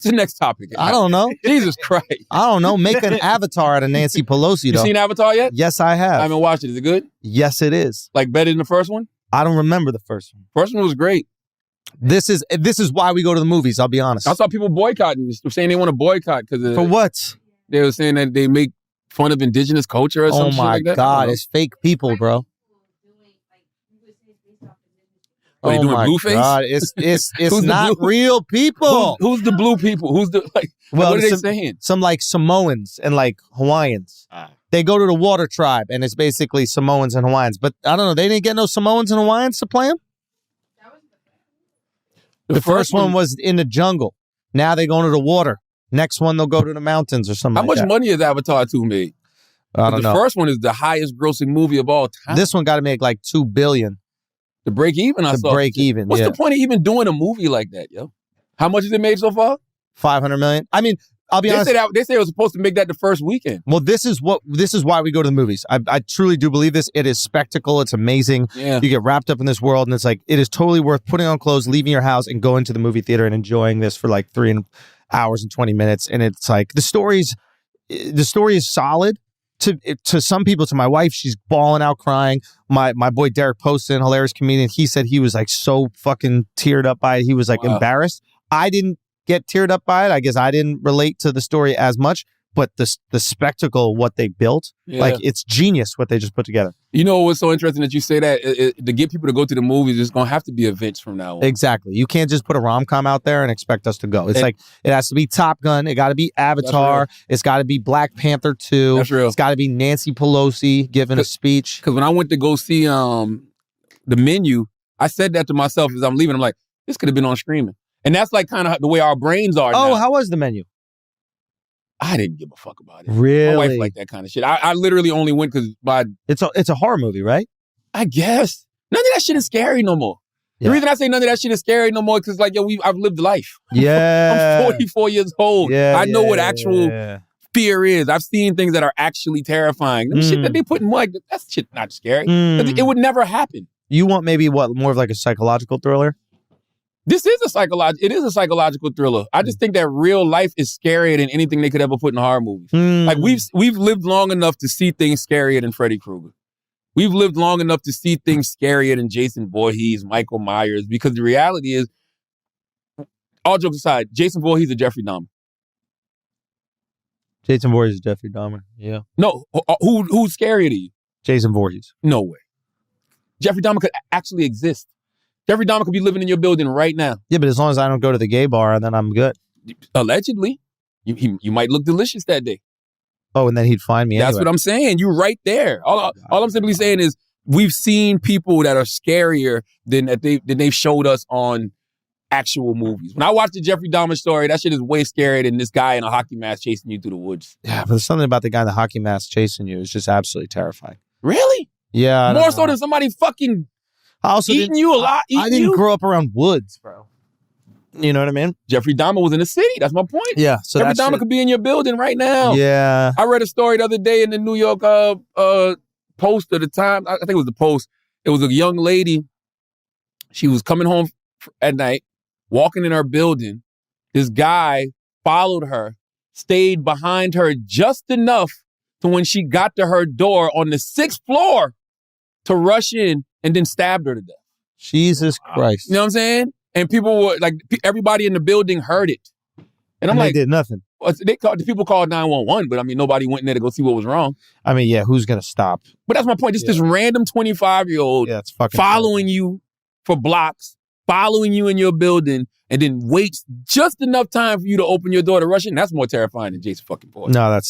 the next topic? I don't know. Jesus Christ. I don't know. Make an avatar out of Nancy Pelosi, though. You seen Avatar yet? Yes, I have. I haven't watched it. Is it good? Yes, it is. Like better than the first one? I don't remember the first one. First one was great. This is why we go to the movies, I'll be honest. I saw people boycotting, saying they want to boycott because For what? They were saying that they make fun of indigenous culture or something like that. Oh my God, it's fake people, bro. Are they doing Blueface? God, it's not real people. Who's the blue people? Who's the Well, what are they saying? Some like Samoans and like Hawaiians. They go to the water tribe and it's basically Samoans and Hawaiians. But I don't know, they didn't get no Samoans and Hawaiians to play them? The first one was in the jungle. Now they go to the water. Next one they'll go to the mountains or something. How much money is Avatar 2 made? I don't know. The first one is the highest grossing movie of all time. This one got to make like $2 billion. To break even, I saw. Break even. What's the point of even doing a movie like that, yo? How much has it made so far? $500 million. I mean, I'll be honest. They say it was supposed to make that the first weekend. Well, this is why we go to the movies. I truly do believe this. It is spectacle. It's amazing. Yeah. You get wrapped up in this world, and it's like it is totally worth putting on clothes, leaving your house, and going to the movie theater and enjoying this for like 3 hours and 20 minutes. And it's like the story is solid. To some people, to my wife, she's bawling out crying. My boy Derek Poston, hilarious comedian, he said he was like so fucking teared up by it. He was like embarrassed. I didn't get teared up by it. I guess I didn't relate to the story as much, but the spectacle, what they built, like it's genius what they just put together. You know what's so interesting that you say that? To get people to go to the movies, it's going to have to be events from now on. Exactly. You can't just put a rom-com out there and expect us to go. It's like, it has to be Top Gun. It got to be Avatar. It's got to be Black Panther 2. That's real. It's got to be Nancy Pelosi giving a speech. Because when I went to go see The Menu, I said that to myself as I'm leaving. I'm like, this could have been on streaming. And that's like kind of the way our brains are now. Oh, how was The Menu? I didn't give a fuck about it. Really? My wife liked that kind of shit. I literally only went because it's a horror movie, right? I guess. None of that shit is scary no more. Yeah. The reason I say none of that shit is scary no more is because, like, I've lived life. Yeah. I'm 44 years old. Yeah, I know what actual fear is. I've seen things that are actually terrifying. Shit that they put in like that's shit not scary. It would never happen. You want maybe more of like a psychological thriller? It is a psychological thriller. I just think that real life is scarier than anything they could ever put in horror movies. Like we've lived long enough to see things scarier than Freddy Krueger. We've lived long enough to see things scarier than Jason Voorhees, Michael Myers, because the reality is, all jokes aside, Jason Voorhees is Jeffrey Dahmer. Jason Voorhees is Jeffrey Dahmer. Yeah. No, who's scarier to you? Jason Voorhees. No way. Jeffrey Dahmer could actually exist. Jeffrey Dahmer could be living in your building right now. Yeah, but as long as I don't go to the gay bar, then I'm good. Allegedly. You might look delicious that day. Oh, and then he'd find me That's anyway. what I'm saying. You're right there. All I'm simply saying is we've seen people that are scarier than they've showed us on actual movies. When I watched the Jeffrey Dahmer story, that shit is way scarier than this guy in a hockey mask chasing you through the woods. Yeah, but there's something about the guy in the hockey mask chasing you is just absolutely terrifying. Really? Yeah. More so than somebody fucking eating you a lot. I didn't grow up around woods, bro. You know what I mean? Jeffrey Dahmer was in the city. That's my point. Yeah. So Jeffrey Dahmer could be in your building right now. Yeah. I read a story the other day in the New York Post at the time. I think it was the Post. It was a young lady. She was coming home at night, walking in her building. This guy followed her, stayed behind her just enough to when she got to her door on the 6th floor to rush in and then stabbed her to death. Jesus Christ. You know what I'm saying? And people were like, everybody in the building heard it. And I'm like, they did nothing. The people called 911, but I mean, nobody went in there to go see what was wrong. I mean, yeah, who's going to stop? But that's my point. Just this random 25-year-old following you for blocks, following you in your building, and then waits just enough time for you to open your door to rush in. That's more terrifying than Jason fucking Voorhees. No, that's